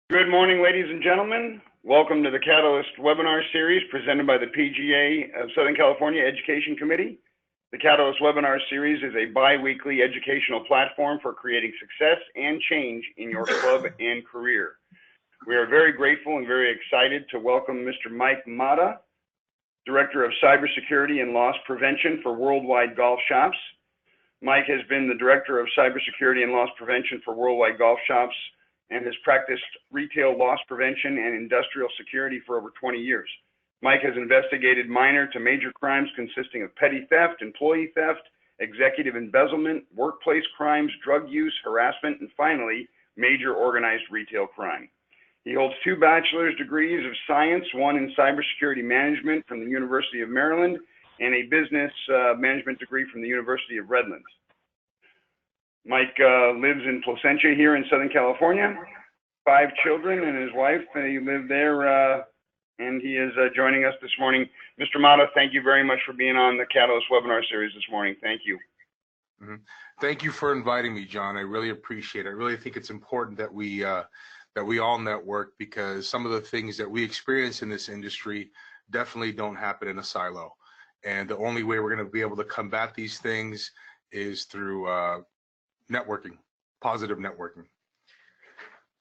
Good morning, ladies and gentlemen. Welcome to the Catalyst webinar series presented by the PGA of Southern California Education Committee. The Catalyst webinar series is a bi-weekly educational platform for creating success and change in your club and career. We are very grateful and very excited to welcome Mr. Mike Mata, Director of Cybersecurity and Loss Prevention for Worldwide Golf Shops. Mike has been the Director of Cybersecurity and Loss Prevention for Worldwide Golf Shops and has practiced retail loss prevention and industrial security for over 20 years. Mike has investigated minor to major crimes consisting of petty theft, employee theft, executive embezzlement, workplace crimes, drug use, harassment, and finally, major organized retail crime. He holds 2 bachelor's degrees of science, one in cybersecurity management from the University of Maryland and a business management degree from the University of Redlands. Mike lives in Placentia here in Southern California, 5 children and his wife. They live there, and he is joining us this morning. Mr. Mata, thank you very much for being on the Catalyst webinar series this morning. Thank you. Thank you for inviting me, John. I really appreciate it. I really think it's important that we all network, because some of the things that we experience in this industry definitely don't happen in a silo. And the only way we're going to be able to combat these things is through networking, positive networking.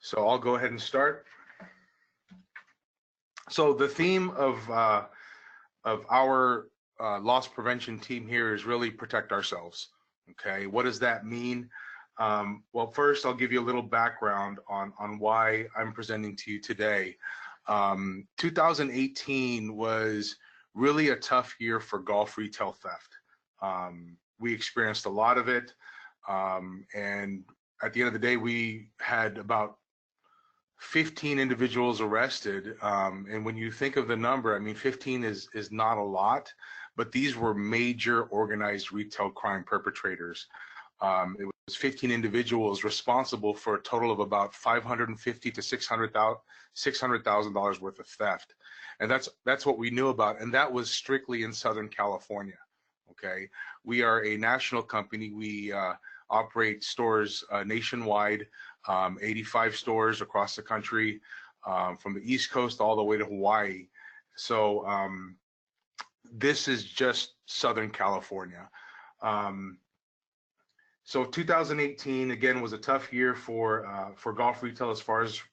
So I'll go ahead and start. So the theme of our loss prevention team here is really protect ourselves. Okay, what does that mean? Well, first I'll give you a little background on why I'm presenting to you today. 2018 was really a tough year for golf retail theft. We experienced a lot of it. And at the end of the day, we had about 15 individuals arrested. And when you think of the number, I mean, 15 is not a lot, but these were major organized retail crime perpetrators. It was 15 individuals responsible for a total of about $550,000 to $600,000 worth of theft. And that's what we knew about. And that was strictly in Southern California. Okay. We are a national company. We operate stores nationwide, 85 stores across the country, from the East Coast all the way to Hawaii. So this is just Southern California. So 2018 again was a tough year for golf retail as far as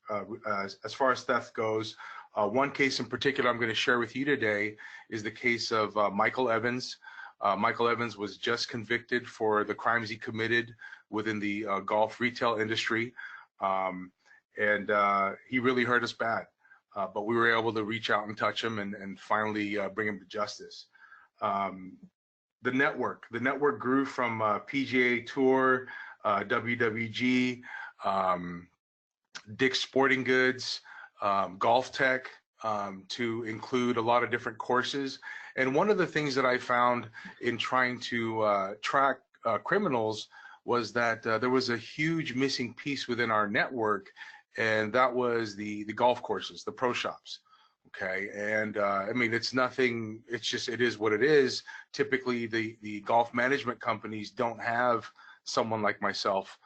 theft goes. One case in particular I'm going to share with you today is the case of Michael Evans. Michael Evans was just convicted for the crimes he committed within the golf retail industry, and he really hurt us bad. But we were able to reach out and touch him and finally bring him to justice. The network grew from PGA Tour, WWG, Dick's Sporting Goods, Golf Tech, to include a lot of different courses. And one of the things that I found in trying to track criminals was that there was a huge missing piece within our network, and that was the golf courses, the pro shops. Okay, and I mean, it's nothing, it's just, it is what it is. Typically, the golf management companies don't have someone like myself,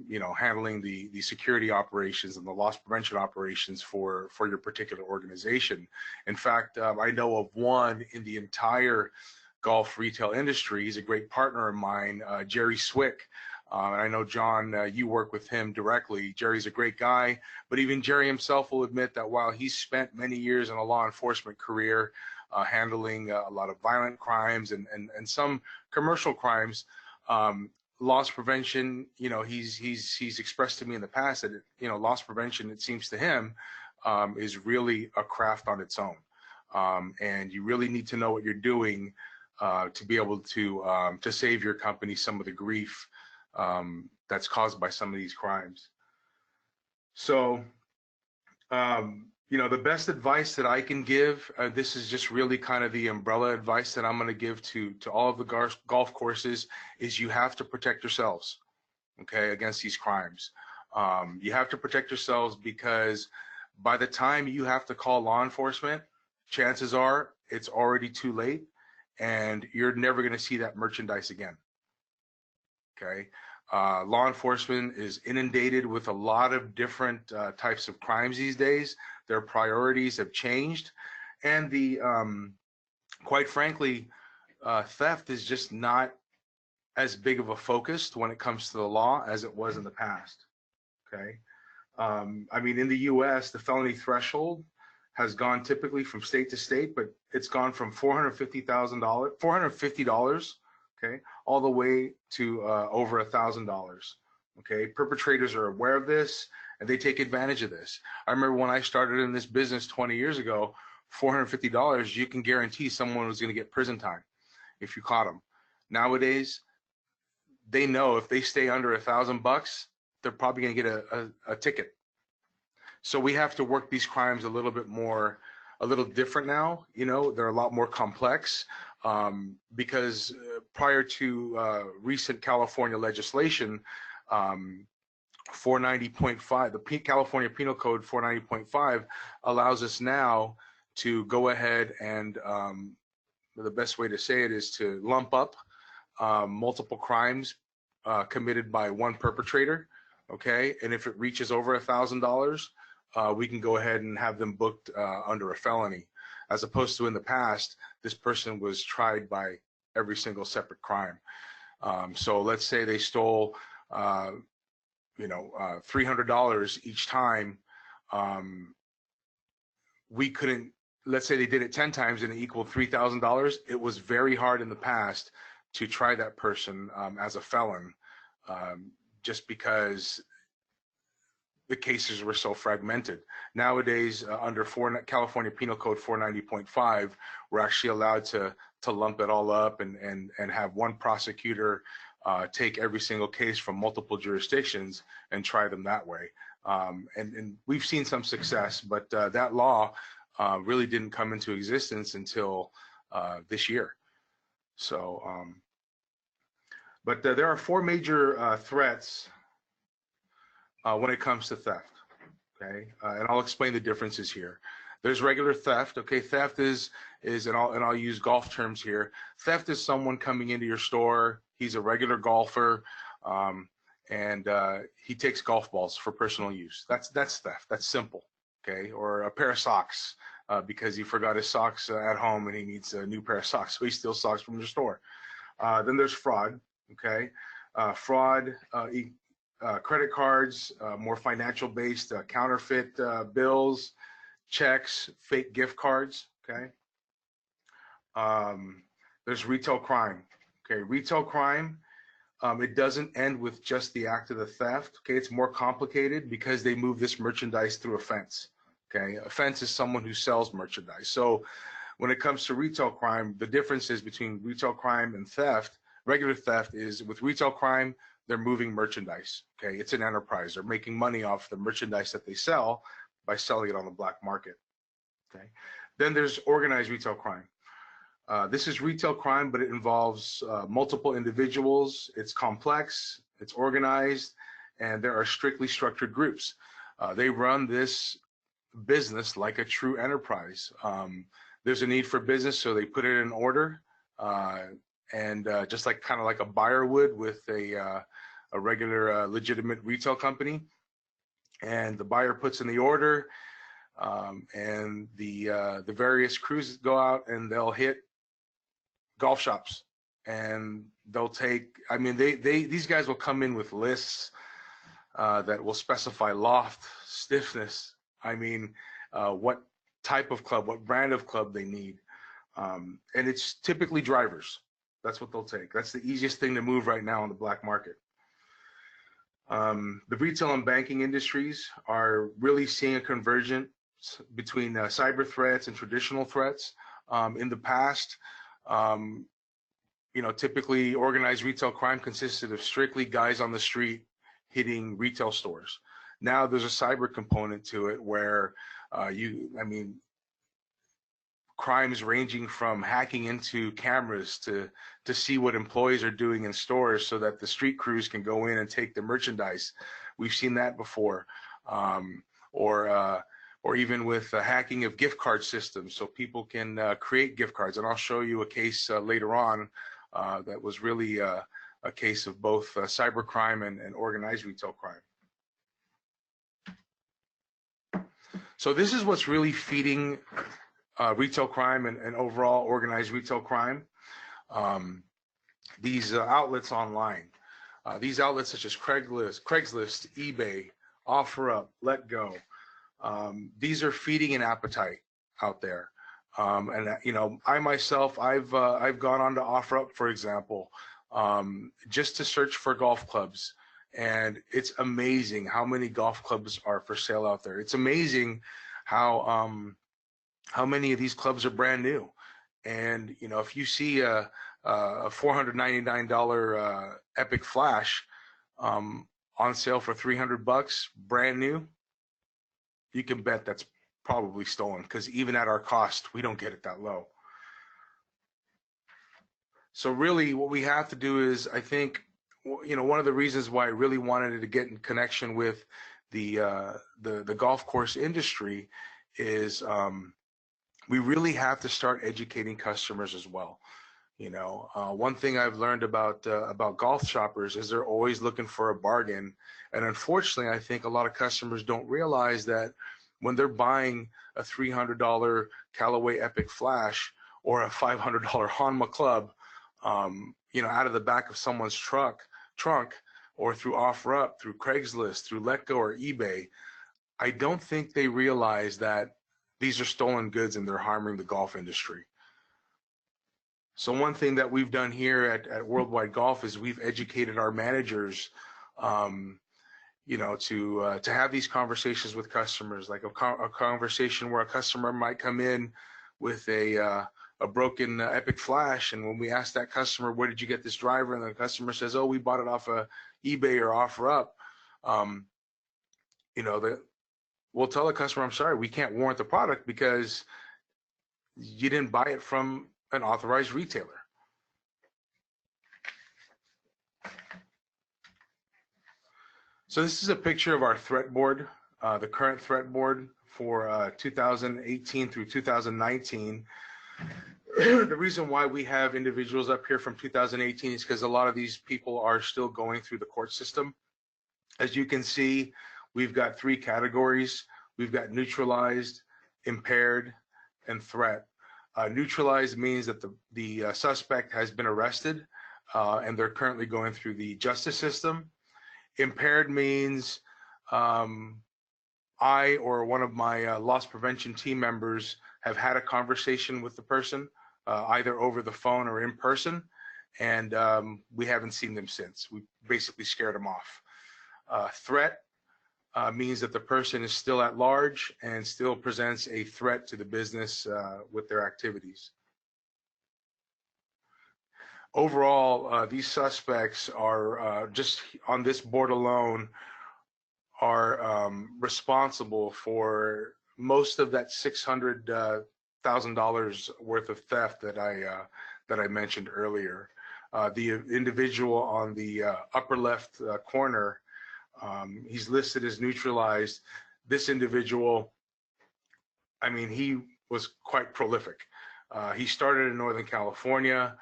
you know, handling the security operations and the loss prevention operations for your particular organization. In fact, I know of one in the entire golf retail industry. He's a great partner of mine, Jerry Swick. And I know, John, you work with him directly. Jerry's a great guy, but even Jerry himself will admit that while he's spent many years in a law enforcement career, handling a lot of violent crimes and some commercial crimes, loss prevention, you know, he's expressed to me in the past that, you know, loss prevention, it seems to him, is really a craft on its own. And you really need to know what you're doing to be able to save your company some of the grief that's caused by some of these crimes. So, you know, the best advice that I can give, this is just really kind of the umbrella advice that I'm going to give to all of the golf courses, is you have to protect yourselves, okay, against these crimes. You have to protect yourselves, because by the time you have to call law enforcement, chances are it's already too late and you're never going to see that merchandise again. Okay. Law enforcement is inundated with a lot of different types of crimes these days. Their priorities have changed, and quite frankly, theft is just not as big of a focus when it comes to the law as it was in the past. Okay, I mean, in the U.S., the felony threshold has gone typically from state to state, but it's gone from $450, okay, all the way to over $1,000. Okay, perpetrators are aware of this and they take advantage of this. I remember when I started in this business 20 years ago, $450, you can guarantee someone was going to get prison time if you caught them. Nowadays, they know if they stay under $1,000, they're probably going to get a ticket. So we have to work these crimes a little bit more, a little different now. You know, they're a lot more complex because prior to recent California legislation, 490.5, the California Penal Code 490.5 allows us now to go ahead and the best way to say it is to lump up multiple crimes committed by one perpetrator. Okay, and if it reaches over $1,000, we can go ahead and have them booked under a felony, as opposed to in the past, this person was tried by every single separate crime. So let's say they stole, $300 each time. We couldn't, let's say they did it 10 times and it equaled $3,000. It was very hard in the past to try that person as a felon, just because the cases were so fragmented. Nowadays, under California Penal Code 490.5, we're actually allowed to lump it all up and have one prosecutor take every single case from multiple jurisdictions and try them that way. And we've seen some success, but that law really didn't come into existence until this year. So, but there are four major threats when it comes to theft, okay? And I'll explain the differences here. There's regular theft, okay? Theft is and I'll use golf terms here. Theft is someone coming into your store. He's a regular golfer, and he takes golf balls for personal use. That's theft. That's simple, okay? Or a pair of socks because he forgot his socks at home and he needs a new pair of socks, so he steals socks from your store. Then there's fraud, okay? Fraud. Credit cards, more financial based, counterfeit bills, checks, fake gift cards, okay? There's retail crime, okay? Retail crime, it doesn't end with just the act of the theft, okay? It's more complicated because they move this merchandise through a fence, okay? A fence is someone who sells merchandise. So when it comes to retail crime, the differences between retail crime and theft, regular theft is with retail crime, they're moving merchandise, okay? It's an enterprise. They're making money off the merchandise that they sell by selling it on the black market, okay? Then there's organized retail crime. This is retail crime, but it involves multiple individuals. It's complex, it's organized, and there are strictly structured groups. They run this business like a true enterprise. There's a need for business, so they put it in order. And just like kind of like a buyer would with a regular legitimate retail company, and the buyer puts in the order, and the various crews go out and they'll hit golf shops and they'll take. I mean, these guys will come in with lists that will specify loft, stiffness. I mean, what type of club, what brand of club they need, and it's typically drivers. That's what they'll take. That's the easiest thing to move right now on the black market. The retail and banking industries are really seeing a convergence between cyber threats and traditional threats. In the past, typically organized retail crime consisted of strictly guys on the street hitting retail stores. Now there's a cyber component to it where crimes ranging from hacking into cameras to see what employees are doing in stores so that the street crews can go in and take the merchandise. We've seen that before. Or even with hacking of gift card systems so people can create gift cards. And I'll show you a case later on that was really a case of both cybercrime and organized retail crime. So this is what's really feeding retail crime and overall organized retail crime. These outlets online. These outlets such as Craigslist, eBay, OfferUp, LetGo. These are feeding an appetite out there. And you know, I myself, I've gone on to OfferUp, for example, just to search for golf clubs. And it's amazing how many golf clubs are for sale out there. It's amazing how many of these clubs are brand new. And you know, if you see a $499 Epic Flash on sale for $300, brand new, you can bet that's probably stolen, because even at our cost, we don't get it that low. So really, what we have to do is, I think, you know, one of the reasons why I really wanted to get in connection with the golf course industry is we really have to start educating customers as well. You know, one thing I've learned about golf shoppers is they're always looking for a bargain, and unfortunately, I think a lot of customers don't realize that when they're buying a $300 Callaway Epic Flash or a $500 Hanma club, you know, out of the back of someone's trunk, or through OfferUp, through Craigslist, through LetGo or eBay, I don't think they realize that these are stolen goods and they're harming the golf industry. So one thing that we've done here at Worldwide Golf is we've educated our managers, you know, to have these conversations with customers, like a conversation where a customer might come in with a broken Epic Flash, and when we ask that customer, where did you get this driver, and the customer says, oh, we bought it off of eBay or OfferUp, you know, we'll tell the customer, I'm sorry, we can't warrant the product because you didn't buy it from an authorized retailer. So this is a picture of our threat board, the current threat board for 2018 through 2019. The reason why we have individuals up here from 2018 is because a lot of these people are still going through the court system. As you can see, we've got 3 categories. We've got neutralized, impaired, and threat. Neutralized means that the suspect has been arrested and they're currently going through the justice system. Impaired means I or one of my loss prevention team members have had a conversation with the person, either over the phone or in person, and we haven't seen them since. We basically scared them off. Threat means that the person is still at large and still presents a threat to the business with their activities. Overall, these suspects are just on this board alone are responsible for most of that $600,000 worth of theft that I mentioned earlier. The individual on the upper left corner, he's listed as neutralized. This individual, I mean, he was quite prolific. He started in Northern California.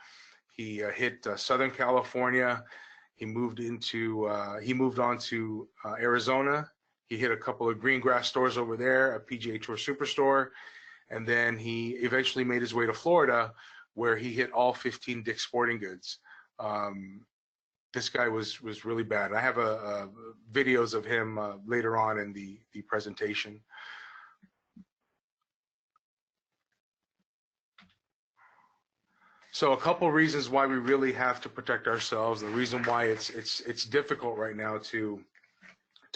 He hit Southern California. He moved on to Arizona. He hit a couple of green grass stores over there, a PGA Tour Superstore, and then he eventually made his way to Florida, where he hit all 15 Dick's Sporting Goods. This guy was really bad. I have videos of him later on in the presentation. So a couple reasons why we really have to protect ourselves, and the reason why it's difficult right now to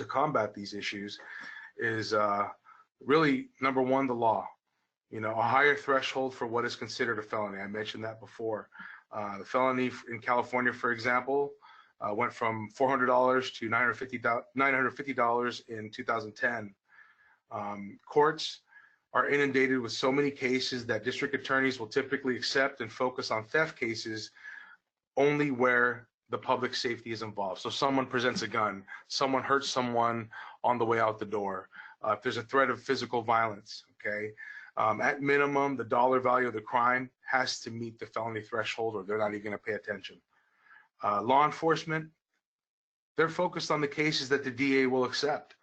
combat these issues is really, number one, the law. You know, a higher threshold for what is considered a felony. I mentioned that before. The felony in California, for example, went from $400 to $950 in 2010. Courts are inundated with so many cases that district attorneys will typically accept and focus on theft cases only where the public safety is involved. So someone presents a gun, someone hurts someone on the way out the door, if there's a threat of physical violence, okay? At minimum, the dollar value of the crime has to meet the felony threshold or they're not even gonna pay attention. Law enforcement, they're focused on the cases that the DA will accept.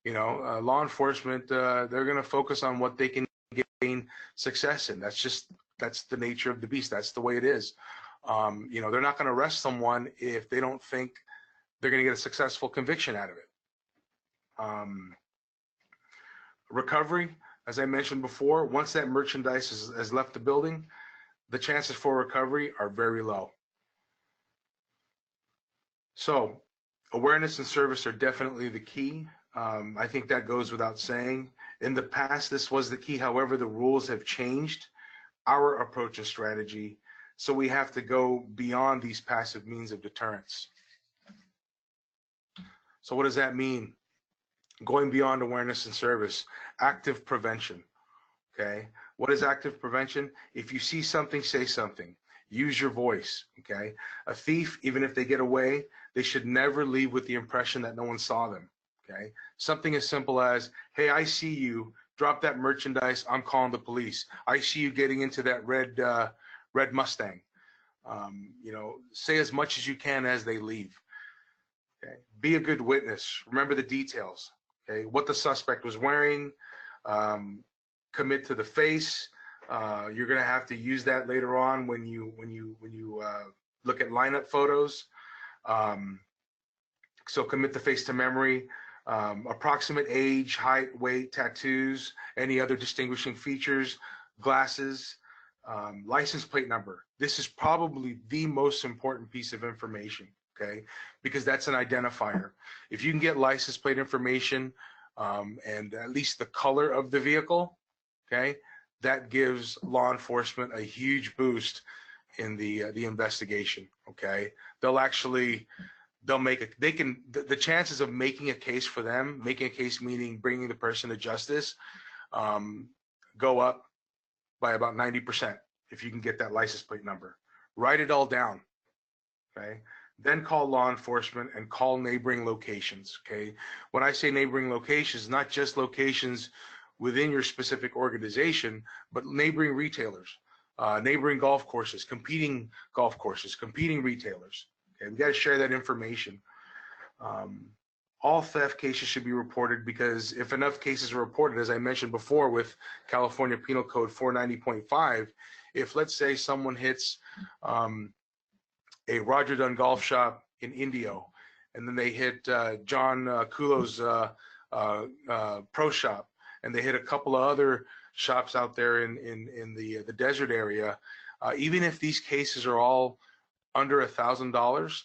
Law enforcement, they're going to focus on what they can gain success in. That's the nature of the beast. That's the way it is. They're not going to arrest someone if they don't think they're going to get a successful conviction out of it. Recovery, as I mentioned before, once that merchandise has left the building, the chances for recovery are very low. So awareness and service are definitely the key. I think that goes without saying. In the past, this was the key. However, the rules have changed our approach and strategy. So we have to go beyond these passive means of deterrence. So what does that mean? Going beyond awareness and service, active prevention, okay? What is active prevention? If you see something, say something. Use your voice, okay? A thief, even if they get away, they should never leave with the impression that no one saw them, okay? Something as simple as, hey, I see you, drop that merchandise, I'm calling the police. I see you getting into that red Mustang. Say as much as you can as they leave, okay? Be a good witness, remember the details. Okay, what the suspect was wearing, commit to the face. You're going to have to use that later on when you look at lineup photos. So commit the face to memory. Approximate age, height, weight, tattoos, any other distinguishing features, glasses, license plate number. This is probably the most important piece of information. Okay, because that's an identifier. If you can get license plate information and at least the color of the vehicle, okay, that gives law enforcement a huge boost in the investigation. Okay, the chances of making a case for them, making a case meaning bringing the person to justice, go up by about 90% if you can get that license plate number. Write it all down. Okay. Then call law enforcement and call neighboring locations, okay? When I say neighboring locations, not just locations within your specific organization, but neighboring retailers, neighboring golf courses, competing retailers, okay? We got to share that information. All theft cases should be reported, because if enough cases are reported, as I mentioned before with California Penal Code 490.5, if let's say someone hits a Roger Dunn golf shop in Indio, and then they hit John Kulo's pro shop, and they hit a couple of other shops out there in the desert area. Even if these cases are all under $1,000,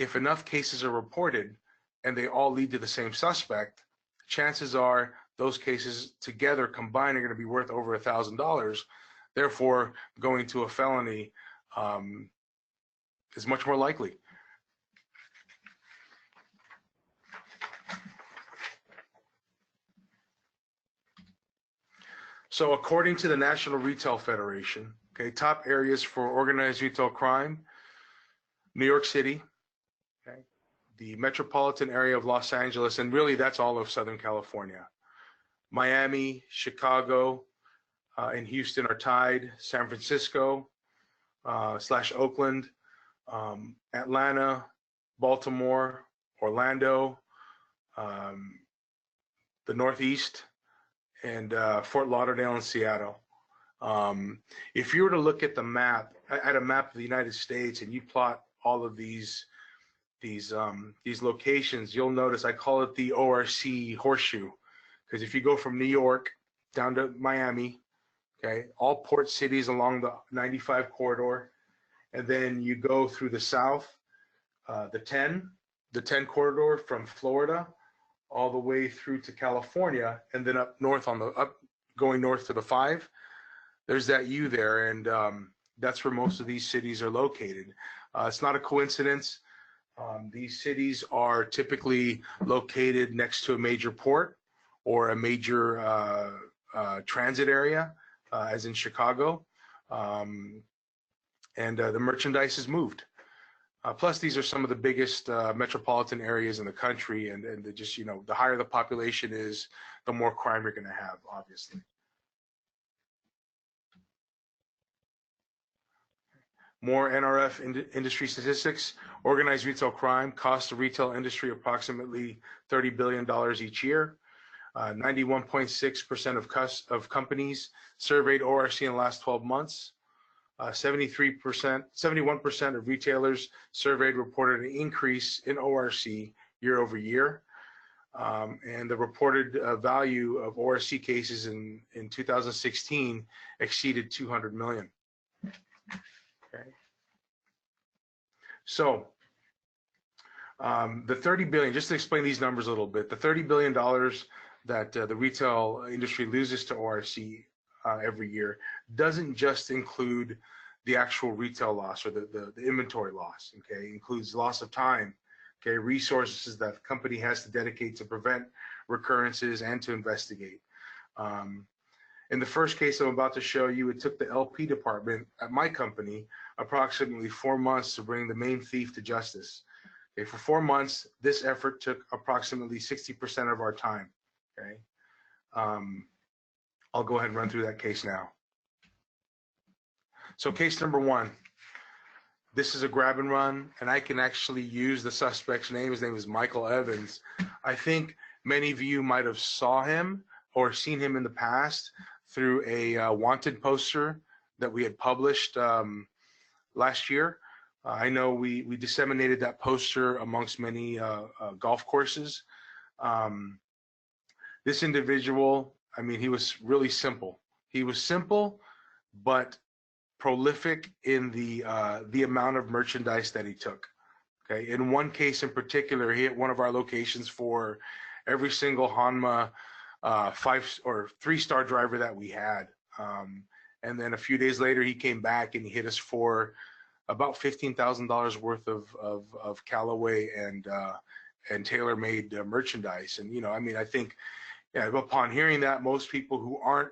if enough cases are reported and they all lead to the same suspect, chances are those cases together combined are going to be worth over $1,000. Therefore, going to a felony is much more likely. So according to the National Retail Federation, okay, top areas for organized retail crime: New York City, okay, the metropolitan area of Los Angeles, and really that's all of Southern California. Miami, Chicago, and Houston are tied. San Francisco / Oakland, Atlanta, Baltimore, Orlando, the Northeast, and Fort Lauderdale and Seattle. If you were to look at the map, at a map of the United States, and you plot all of these locations, you'll notice I call it the ORC horseshoe, because if you go from New York down to Miami, okay, all port cities along the 95 corridor, and then you go through the south, the 10 corridor from Florida all the way through to California, and then up north going north to the 5. There's that U there, and that's where most of these cities are located. It's not a coincidence. These cities are typically located next to a major port or a major transit area, as in Chicago. And the merchandise is moved. Plus, these are some of the biggest metropolitan areas in the country, and just, the higher the population is, the more crime you're going to have, obviously. More NRF industry statistics. Organized retail crime costs the retail industry approximately $30 billion each year. 91.6% of companies surveyed ORC in the last 12 months. 71% of retailers surveyed reported an increase in ORC year over year. And the reported value of ORC cases in 2016 exceeded 200 million. Okay. So the 30 billion, just to explain these numbers a little bit, the $30 billion that the retail industry loses to ORC every year doesn't just include the actual retail loss or the inventory loss. Okay, it includes loss of time, okay, resources that the company has to dedicate to prevent recurrences and to investigate. In the first case I'm about to show you, it took the LP department at my company approximately 4 months to bring the main thief to justice. Okay, for 4 months, this effort took approximately 60% of our time. Okay, I'll go ahead and run through that case now. So case number 1, this is a grab and run, and I can actually use the suspect's name. His name is Michael Evans. I think many of you might have saw him or seen him in the past through a wanted poster that we had published last year. I know we disseminated that poster amongst many golf courses. This individual, I mean, he was really simple. He was simple, but prolific in the amount of merchandise that he took. Okay, in one case in particular, he hit one of our locations for every single Hanma 5 or 3-star driver that we had. And then a few days later, he came back and he hit us for about $15,000 worth of Callaway and TaylorMade merchandise. And, you know, I mean, I think, yeah, upon hearing that, most people who aren't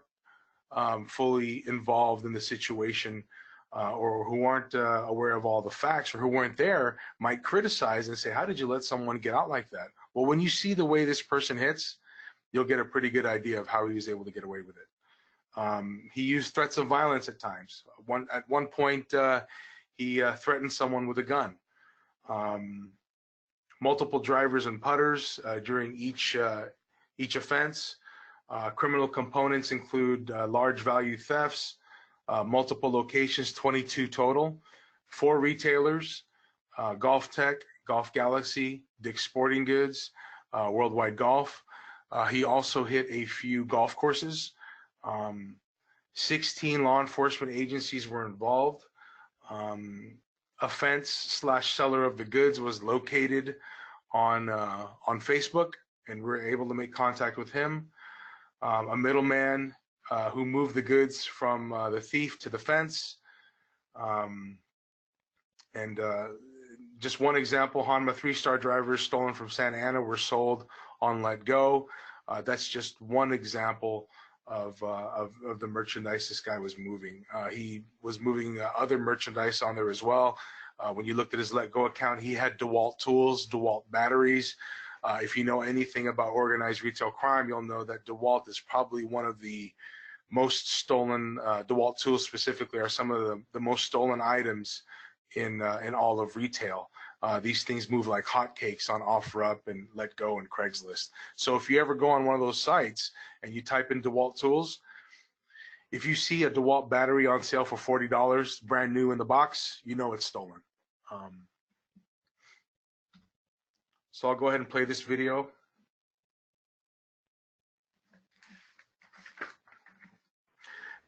fully involved in the situation or who aren't aware of all the facts or who weren't there might criticize and say, how did you let someone get out like that? Well, when you see the way this person hits, you'll get a pretty good idea of how he was able to get away with it. He used threats of violence at times. At one point, he threatened someone with a gun. Multiple drivers and putters during each offense. Criminal components include large value thefts, multiple locations, 22 total, 4 retailers, Golf Tech, Golf Galaxy, Dick's Sporting Goods, Worldwide Golf. He also hit a few golf courses. 16 law enforcement agencies were involved. Offense/seller of the goods was located on Facebook, and we were able to make contact with him. A middleman who moved the goods from the thief to the fence. Just one example, Hanma 3-star drivers stolen from Santa Ana were sold on LetGo. That's just one example of the merchandise this guy was moving. He was moving other merchandise on there as well. When you looked at his LetGo account, he had DeWalt tools, DeWalt batteries. If you know anything about organized retail crime, you'll know that DeWalt is probably one of the most stolen, DeWalt tools specifically are some of the most stolen items in all of retail. These things move like hotcakes on OfferUp and LetGo and Craigslist. So if you ever go on one of those sites and you type in DeWalt tools, if you see a DeWalt battery on sale for $40, brand new in the box, you know it's stolen. So I'll go ahead and play this video.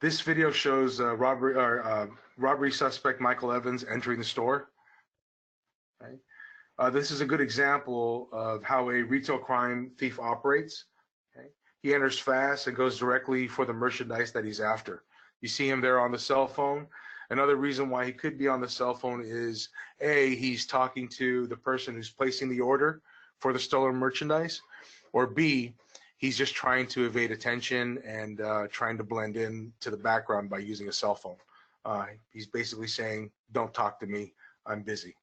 This video shows robbery suspect Michael Evans entering the store. Okay. This is a good example of how a retail crime thief operates. Okay. He enters fast and goes directly for the merchandise that he's after. You see him there on the cell phone. Another reason why he could be on the cell phone is A, he's talking to the person who's placing the order for the stolen merchandise, or B, he's just trying to evade attention and trying to blend in to the background by using a cell phone. He's basically saying, don't talk to me, I'm busy.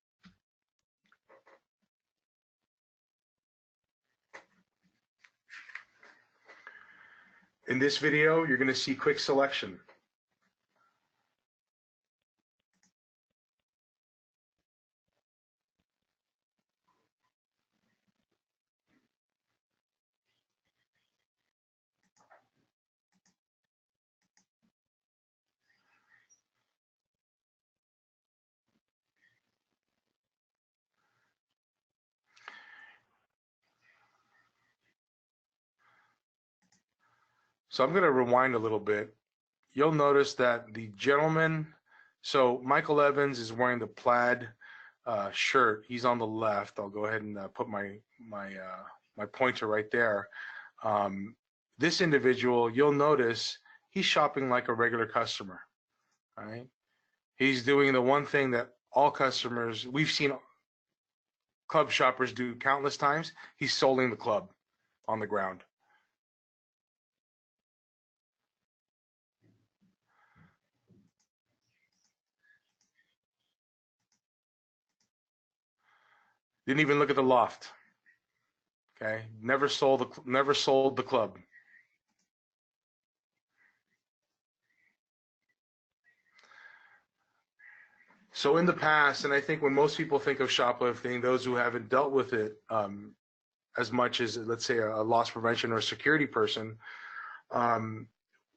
In this video, you're going to see quick selection. So I'm going to rewind a little bit. You'll notice that the gentleman, so Michael Evans is wearing the plaid shirt. He's on the left. I'll go ahead and put my pointer right there. This individual, you'll notice he's shopping like a regular customer. All right. He's doing the one thing that all customers, we've seen club shoppers do countless times. He's soling the club on the ground. Didn't even look at the loft. Okay, never sold the club. So in the past, and I think when most people think of shoplifting, those who haven't dealt with it as much as, let's say, a loss prevention or a security person,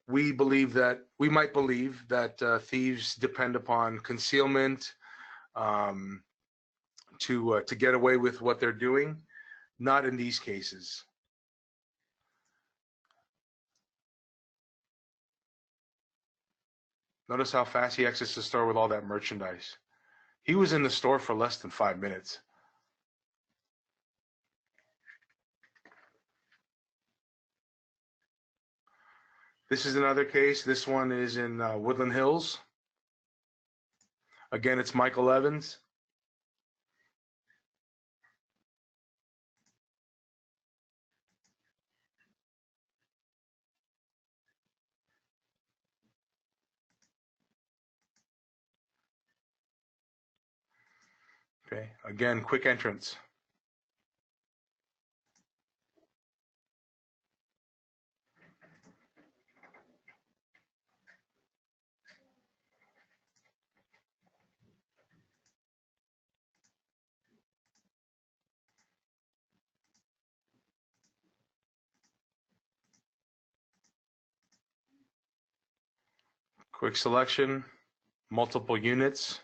we might believe that thieves depend upon concealment to get away with what they're doing. Not in these cases. Notice how fast he exits the store with all that merchandise. He was in the store for less than 5 minutes. This is another case. This one is in Woodland Hills. Again, it's Michael Evans. Okay, again, quick entrance. Quick selection, multiple units.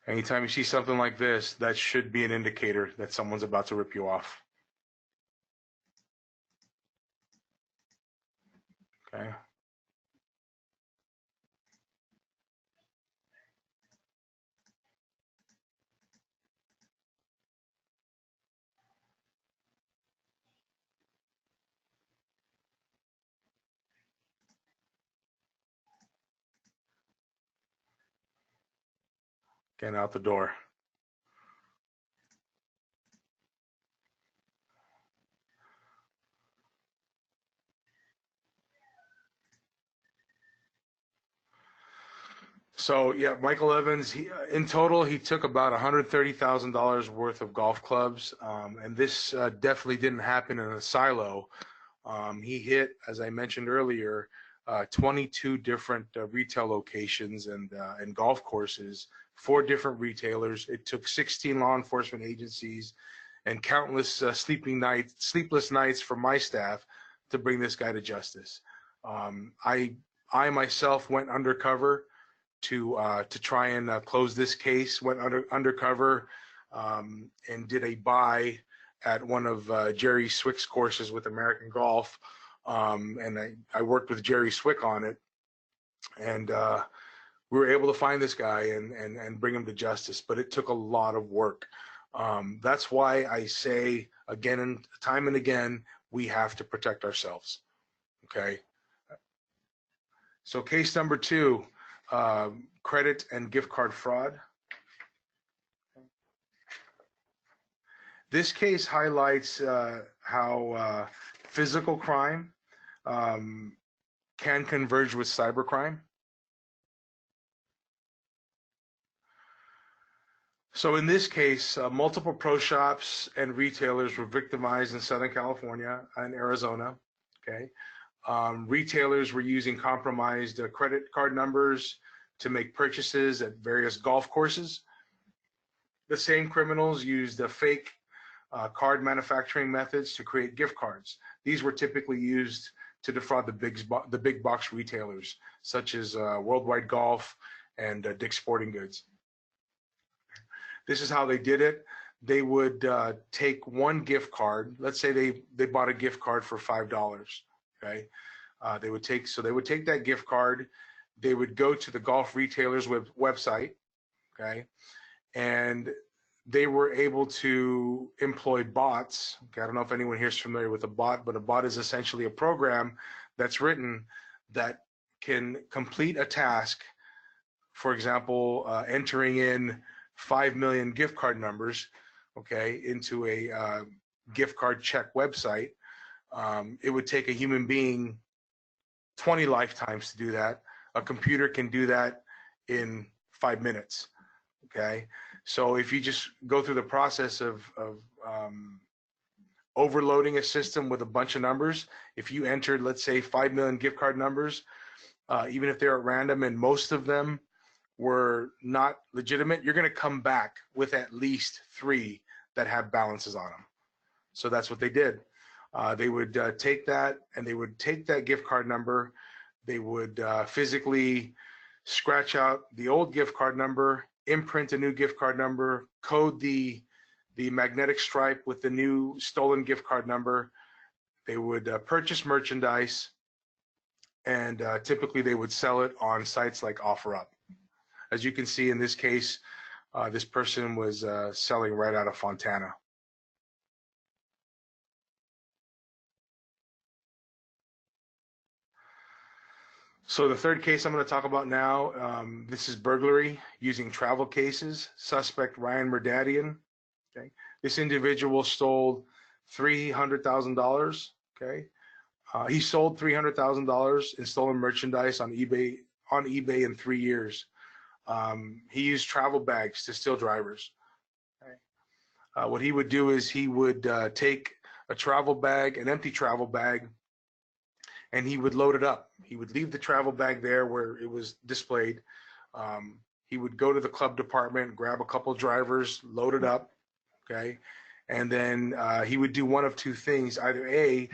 Anytime you see something like this, that should be an indicator that someone's about to rip you off. Okay. Getting out the door. So yeah, Michael Evans, in total, he took about $130,000 worth of golf clubs. And this definitely didn't happen in a silo. He hit, as I mentioned earlier, 22 different retail locations and golf courses, 4 different retailers. It took 16 law enforcement agencies and countless sleepless nights for my staff to bring this guy to justice. I myself went undercover to try and close this case. Went undercover and did a buy at one of Jerry Swick's courses with American Golf, and I worked with Jerry Swick on it, and we were able to find this guy and bring him to justice. But it took a lot of work. That's why I say again and time and again, we have to protect ourselves. Okay. So case number 2. Credit and gift card fraud. This case highlights how physical crime can converge with cybercrime. So in this case, multiple pro shops and retailers were victimized in Southern California and Arizona. Okay. Retailers were using compromised credit card numbers to make purchases at various golf courses. The same criminals used fake card manufacturing methods to create gift cards. These were typically used to defraud the big box retailers, such as Worldwide Golf and Dick's Sporting Goods. This is how they did it. they would take one gift card. Let's say they bought a gift card for $5. Okay, they would take that gift card. They would go to the golf retailer's website. Okay, and they were able to employ bots. Okay, I don't know if anyone here is familiar with a bot, but a bot is essentially a program that's written that can complete a task. For example, entering in 5 million gift card numbers, okay, into a gift card check website. It would take a human being 20 lifetimes to do that. A computer can do that in 5 minutes. Okay, so if you just go through the process of overloading a system with a bunch of numbers, if you entered, let's say, 5 million gift card numbers, even if they're at random and most of them were not legitimate, you're going to come back with at least 3 that have balances on them. So that's what they did. They would take that, and they would take that gift card number. They would physically scratch out the old gift card number, imprint a new gift card number, code the magnetic stripe with the new stolen gift card number. They would purchase merchandise, and typically they would sell it on sites like OfferUp. As you can see in this case, this person was selling right out of Fontana. So the third case I'm going to talk about now, this is burglary using travel cases. Suspect Ryan Merdadian. Okay, this individual stole $300,000. Okay, he sold $300,000 in stolen merchandise on eBay in 3 years. He used travel bags to steal drivers. Okay. What he would do is he would take a travel bag, an empty travel bag, and he would load it up. He would leave the travel bag there where it was displayed. He would go to the club department, grab a couple drivers, load it up, okay? And then he would do one of 2 things. Either A,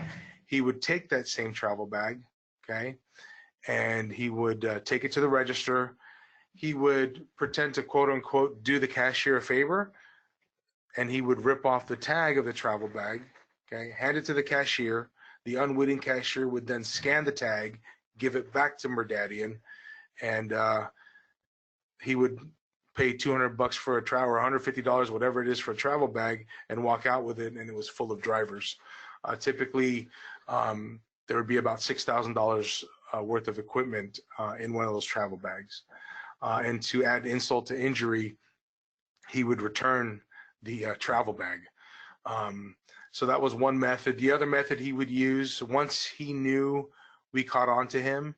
he would take that same travel bag, okay, and he would take it to the register. He would pretend to, quote unquote, do the cashier a favor, and he would rip off the tag of the travel bag, okay, hand it to the cashier. The unwitting cashier would then scan the tag, give it back to Merdadian, and he would pay $200 for a travel, or $150, whatever it is, for a travel bag, and walk out with it, and it was full of drivers. Typically, there would be about $6,000 worth of equipment in one of those travel bags. And to add insult to injury, he would return the travel bag. So that was one method. The other method he would use, once he knew we caught on to him,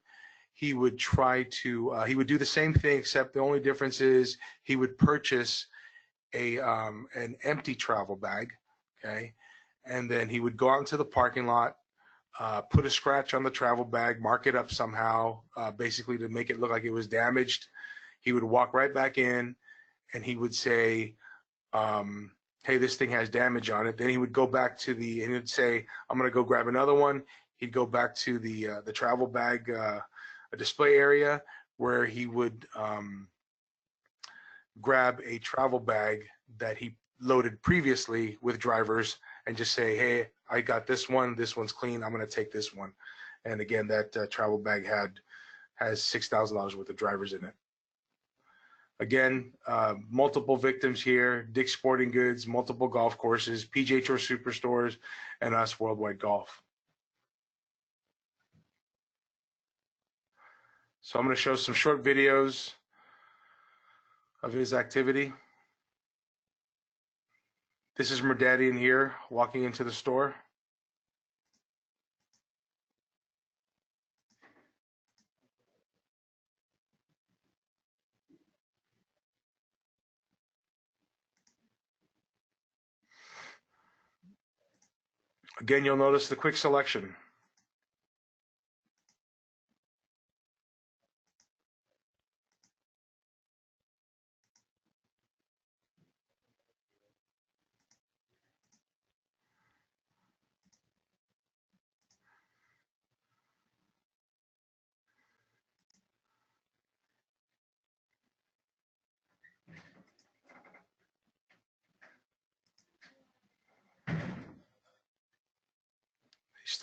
he would try to, he would do the same thing, except the only difference is he would purchase an empty travel bag, okay? And then he would go out into the parking lot, put a scratch on the travel bag, mark it up somehow, basically to make it look like it was damaged. He would walk right back in, and he would say, hey, this thing has damage on it. Then he would go back to and he would say, I'm going to go grab another one. He'd go back to the travel bag display area, where he would grab a travel bag that he loaded previously with drivers and just say, hey, I got this one. This one's clean. I'm going to take this one. And again, that travel bag has $6,000 worth of drivers in it. Again, multiple victims here: Dick's Sporting Goods, multiple golf courses, PGA Tour Superstores, and us, Worldwide Golf. So I'm going to show some short videos of his activity. This is Merdadian here walking into the store. Again, you'll notice the quick selection.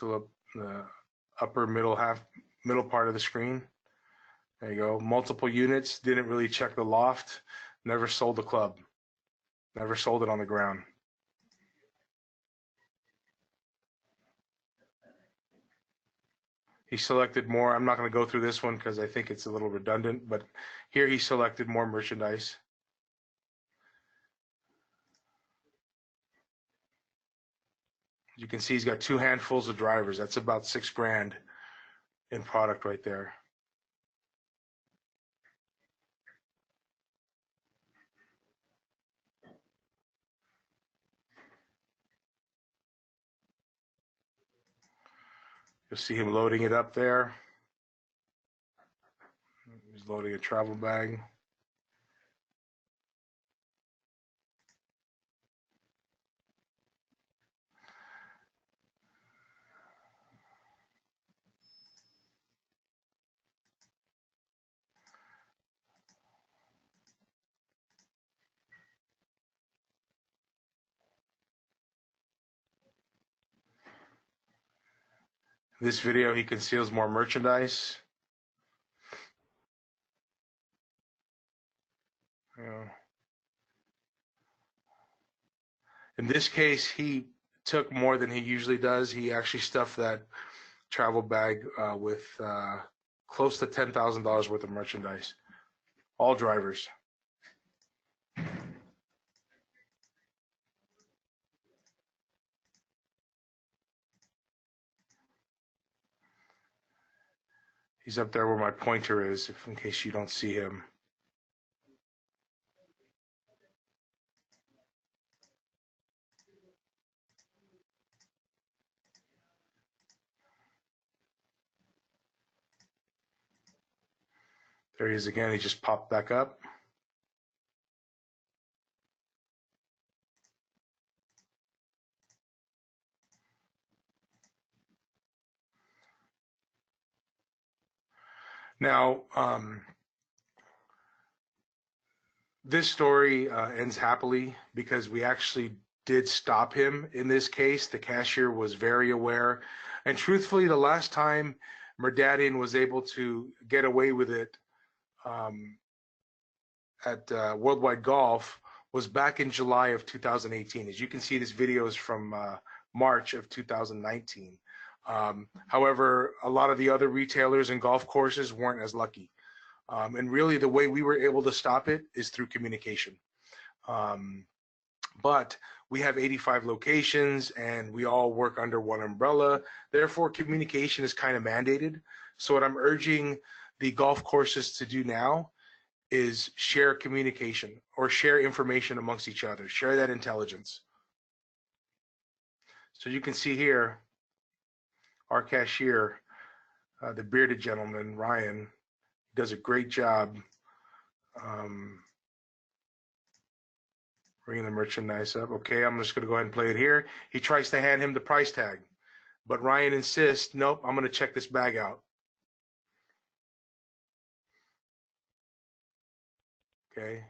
still up the upper middle part of the screen. There you go. Multiple units, didn't really check the loft, never sold the club, never sold it on the ground. He selected more. I'm not going to go through this one because I think it's a little redundant, but here he selected more merchandise. You can see he's got 2 handfuls of drivers. That's about $6 grand in product right there. You'll see him loading it up there. He's loading a travel bag. This video, he conceals more merchandise. In this case, he took more than he usually does. He actually stuffed that travel bag with close to $10,000 worth of merchandise. All drivers. He's up there where my pointer is, in case you don't see him. There he is again. He just popped back up. Now, this story ends happily because we actually did stop him in this case. The cashier was very aware. And truthfully, the last time Merdadian was able to get away with it at Worldwide Golf was back in July of 2018. As you can see, this video is from March of 2019. However, a lot of the other retailers and golf courses weren't as lucky. And really the way we were able to stop it is through communication. But we have 85 locations and we all work under one umbrella. Therefore, communication is kind of mandated. So what I'm urging the golf courses to do now is share communication or share information amongst each other, share that intelligence. So you can see here, our cashier, the bearded gentleman, Ryan, does a great job bringing the merchandise up. Okay, I'm just going to go ahead and play it here. He tries to hand him the price tag, but Ryan insists, nope, I'm going to check this bag out. Okay.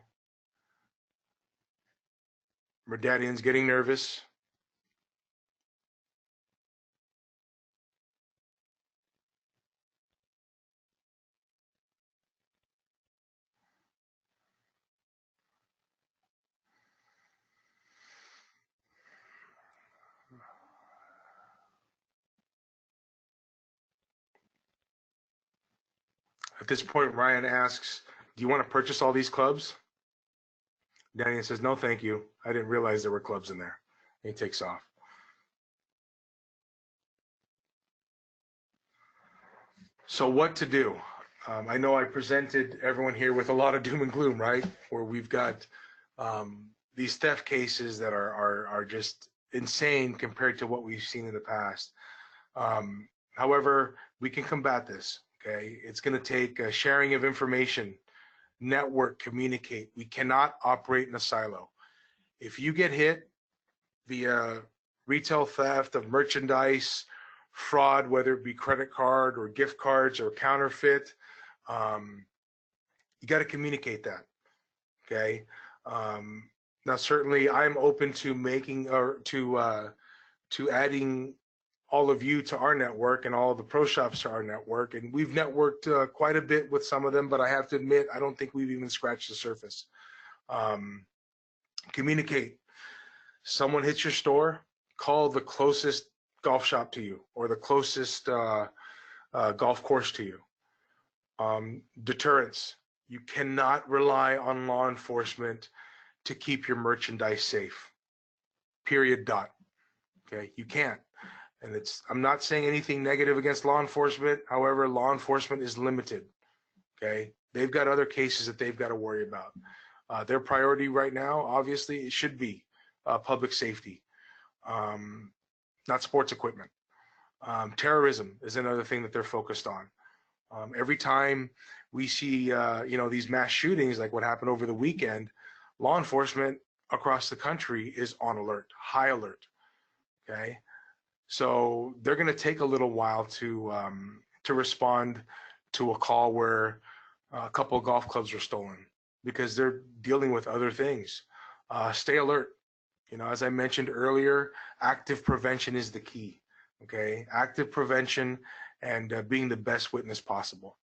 Merdadian's getting nervous. At this point, Ryan asks, do you want to purchase all these clubs? Daniel says, no, thank you. I didn't realize there were clubs in there. And he takes off. So what to do? I know I presented everyone here with a lot of doom and gloom, right? Where we've got these theft cases that are just insane compared to what we've seen in the past. However, we can combat this, okay? It's going to take a sharing of information, network, communicate. We cannot operate in a silo. If you get hit via retail theft of merchandise, fraud, whether it be credit card or gift cards or counterfeit, you got to communicate that, okay? Now, certainly, I'm open to making or to adding all of you to our network and all the pro shops to our network. And we've networked quite a bit with some of them, but I have to admit, I don't think we've even scratched the surface. Communicate. Someone hits your store, call the closest golf shop to you or the closest golf course to you. Deterrence. You cannot rely on law enforcement to keep your merchandise safe. Period. Dot. Okay, you can't. And I'm not saying anything negative against law enforcement. However, law enforcement is limited. Okay, they've got other cases that they've got to worry about. Their priority right now, obviously, it should be public safety, not sports equipment. Terrorism is another thing that they're focused on. Every time we see, these mass shootings like what happened over the weekend, law enforcement across the country is on alert, high alert. Okay, so they're going to take a little while to respond to a call where a couple of golf clubs were stolen because they're dealing with other things. Stay alert. As I mentioned earlier, active prevention is the key. Okay, active prevention and being the best witness possible.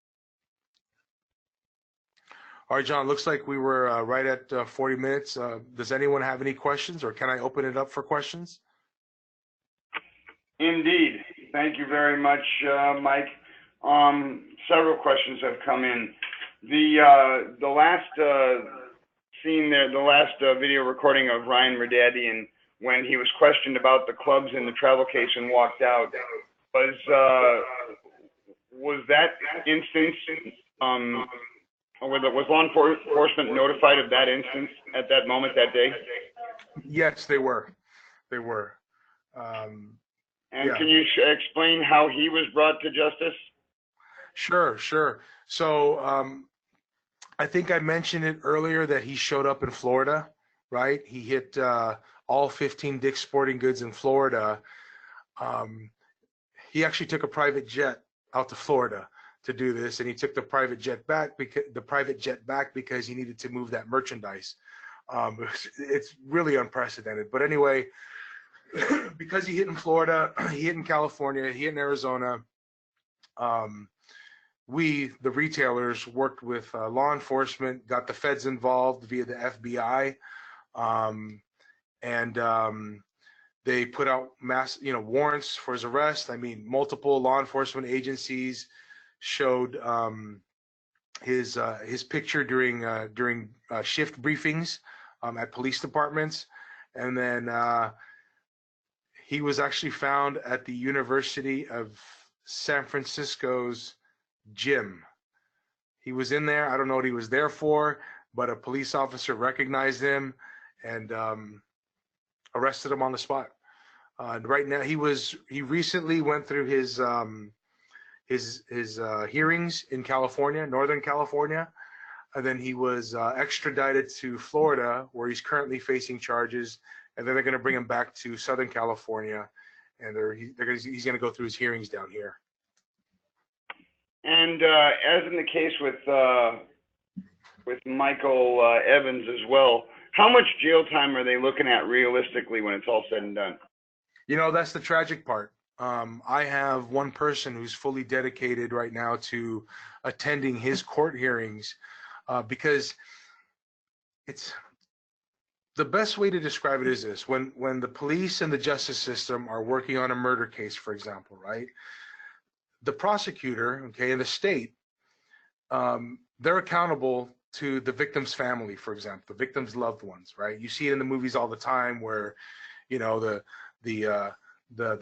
All right, John, looks like we were right at 40 minutes. Does anyone have any questions, or can I open it up for questions? Indeed. Thank you very much, Mike. Several questions have come in. The last scene there, the last video recording of Ryan Merdadian, when he was questioned about the clubs in the travel case and walked out, was that instance, was law enforcement notified of that instance at that moment, that day? Yes, they were. They were. And can you explain how he was brought to justice? Sure. So I think I mentioned it earlier that he showed up in Florida, right? He hit all 15 Dick's Sporting Goods in Florida. He actually took a private jet out to Florida to do this, and he took the private jet back because he needed to move that merchandise. It's really unprecedented. But anyway, because he hit in Florida, he hit in California, he hit in Arizona, we, the retailers, worked with law enforcement, got the feds involved via the FBI, and they put out mass, warrants for his arrest. I mean, multiple law enforcement agencies showed his picture during shift briefings at police departments, and then he was actually found at the University of San Francisco's gym. He was in there. I don't know what he was there for, but a police officer recognized him and arrested him on the spot. Right now, he recently went through his hearings in California, Northern California, and then he was extradited to Florida, where he's currently facing charges, and then they're going to bring him back to Southern California, and he's going to go through his hearings down here. And as in the case with Michael Evans as well, how much jail time are they looking at realistically when it's all said and done? That's the tragic part. I have one person who's fully dedicated right now to attending his court hearings because it's the best way to describe it is this: when the police and the justice system are working on a murder case, for example, right? The prosecutor, okay, and the state, they're accountable to the victim's family, for example, the victim's loved ones, right? You see it in the movies all the time where, the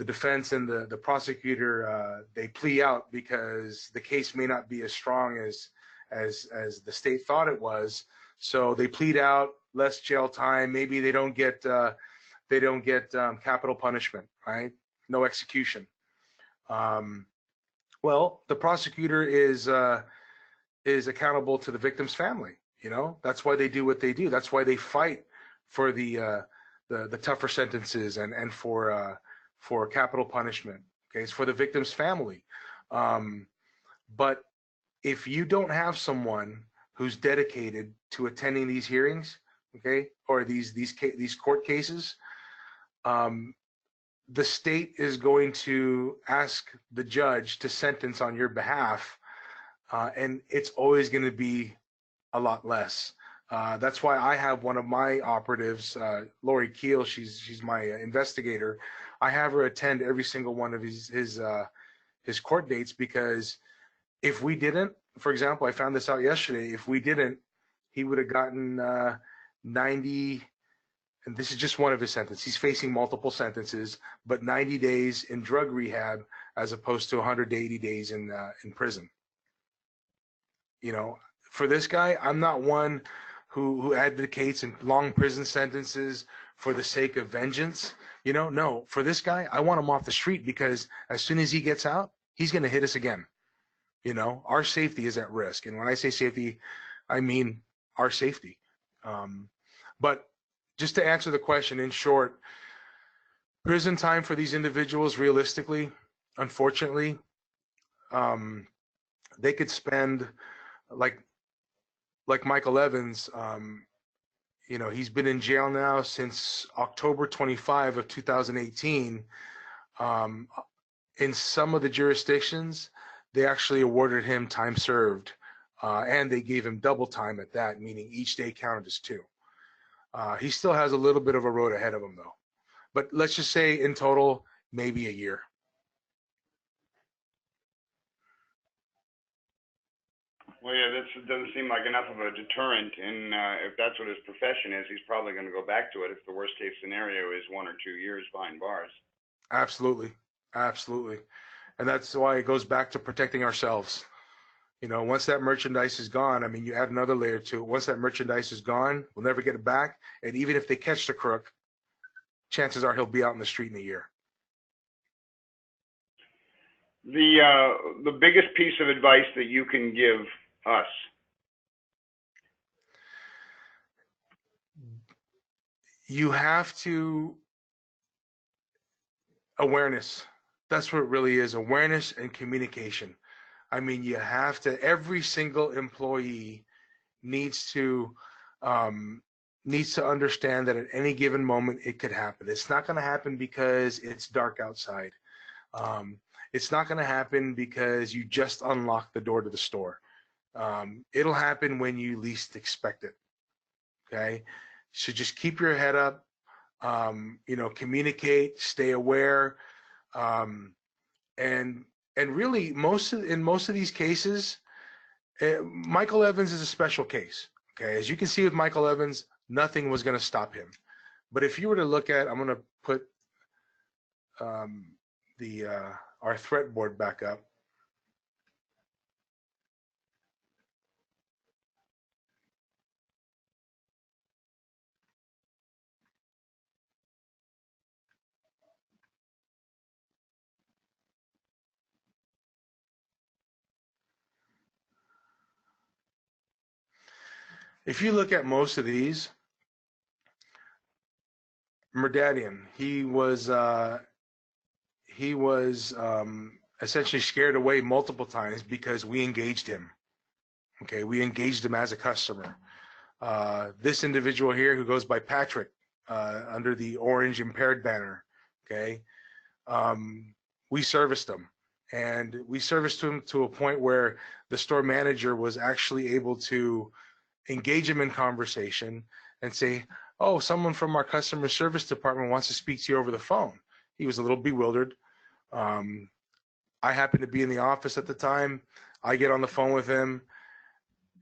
defense and the prosecutor, they plea out because the case may not be as strong as the state thought it was. So they plead out, less jail time. Maybe they don't get capital punishment, right? No execution. Well, the prosecutor is accountable to the victim's family. That's why they do what they do. That's why they fight for the tougher sentences and for capital punishment. Okay, it's for the victim's family. But if you don't have someone who's dedicated to attending these hearings, okay, or these court cases, the state is going to ask the judge to sentence on your behalf, and it's always going to be a lot less. That's why I have one of my operatives, Lori Keel. She's my investigator. I have her attend every single one of his court dates, because if we didn't, for example, I found this out yesterday. If we didn't, he would have gotten 90. And this is just one of his sentences. He's facing multiple sentences, but 90 days in drug rehab as opposed to 180 days in prison. You know, for this guy, I'm not one who advocates in long prison sentences for the sake of vengeance. You know, no, for this guy, I want him off the street, because as soon as he gets out, he's going to hit us again. You know, our safety is at risk. And when I say safety, I mean our safety. But just to answer the question in short, prison time for these individuals, realistically, unfortunately, they could spend, like Michael Evans, you know, he's been in jail now since October 25 of 2018. In some of the jurisdictions, they actually awarded him time served, and they gave him double time at that, meaning each day counted as 2. He still has a little bit of a road ahead of him, though. But let's just say in total, maybe a year. Well, yeah, that doesn't seem like enough of a deterrent. And if that's what his profession is, he's probably going to go back to it if the worst case scenario is 1 or 2 years behind bars. Absolutely. Absolutely. And that's why it goes back to protecting ourselves. You know, once that merchandise is gone, I mean, you add another layer to it. Once that merchandise is gone, we'll never get it back. And even if they catch the crook, chances are he'll be out in the street in a year. The biggest piece of advice that you can give us? You have to, awareness. That's what it really is, awareness and communication. I mean, you have to, every single employee needs to understand that at any given moment it could happen. It's not going to happen because it's dark outside. It's not going to happen because you just unlocked the door to the store. It'll happen when you least expect it. Okay, so just keep your head up. You know, communicate, stay aware, and really, in most of these cases, Michael Evans is a special case. Okay, as you can see with Michael Evans, nothing was going to stop him. But if you were to look at, I'm going to put our threat board back up. If you look at most of these, Merdadian, he was essentially scared away multiple times because we engaged him. Okay, we engaged him as a customer. This individual here who goes by Patrick under the orange impaired banner, okay, we serviced him. And we serviced him to a point where the store manager was actually able to engage him in conversation and say, oh, someone from our customer service department wants to speak to you over the phone. He was a little bewildered. I happened to be in the office at the time. I get on the phone with him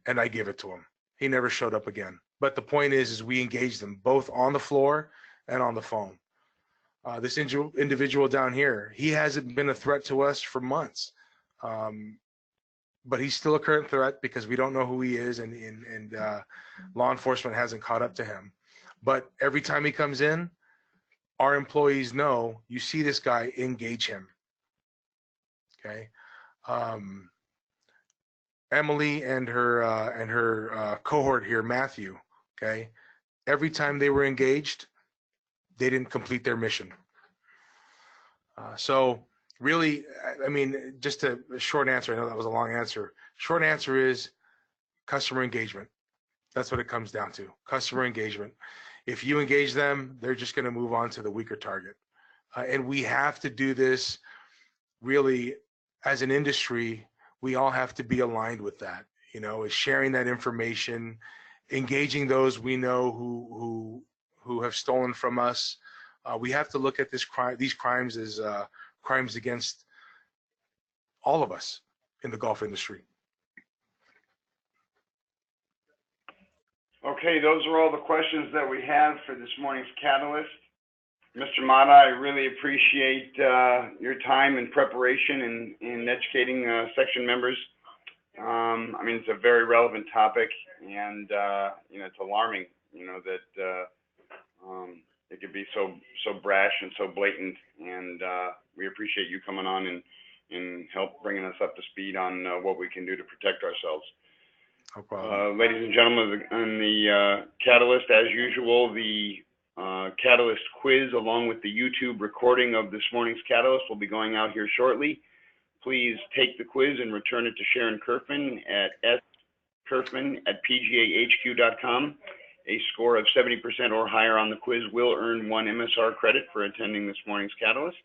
and I give it to him. He never showed up again. But the point is we engaged them both on the floor and on the phone. This individual down here, he hasn't been a threat to us for months. But he's still a current threat because we don't know who he is, and law enforcement hasn't caught up to him. But every time he comes in, our employees know, you see this guy, engage him. Okay. Emily and her cohort here, Matthew. Okay. Every time they were engaged, they didn't complete their mission. So really, I mean, just a short answer. I know that was a long answer. Short answer is customer engagement. That's what it comes down to, customer engagement. If you engage them, they're just going to move on to the weaker target. And we have to do this really as an industry. We all have to be aligned with that, is sharing that information, engaging those we know who have stolen from us. We have to look at these crimes as crimes against all of us in the golf industry. Okay, those are all the questions that we have for this morning's Catalyst. Mr. Mata, I really appreciate your time and preparation in educating section members. I mean, it's a very relevant topic, and it's alarming, that it could be so brash and so blatant. And we appreciate you coming on and help bringing us up to speed on what we can do to protect ourselves. No problem. Ladies and gentlemen, on the Catalyst, as usual, the Catalyst quiz along with the YouTube recording of this morning's Catalyst will be going out here shortly. Please take the quiz and return it to Sharon Kerfman at skerfman@pgahq.com. A score of 70% or higher on the quiz will earn 1 MSR credit for attending this morning's Catalyst.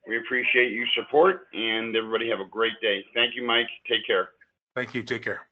We appreciate your support, and everybody have a great day. Thank you, Mike. Take care. Thank you. Take care.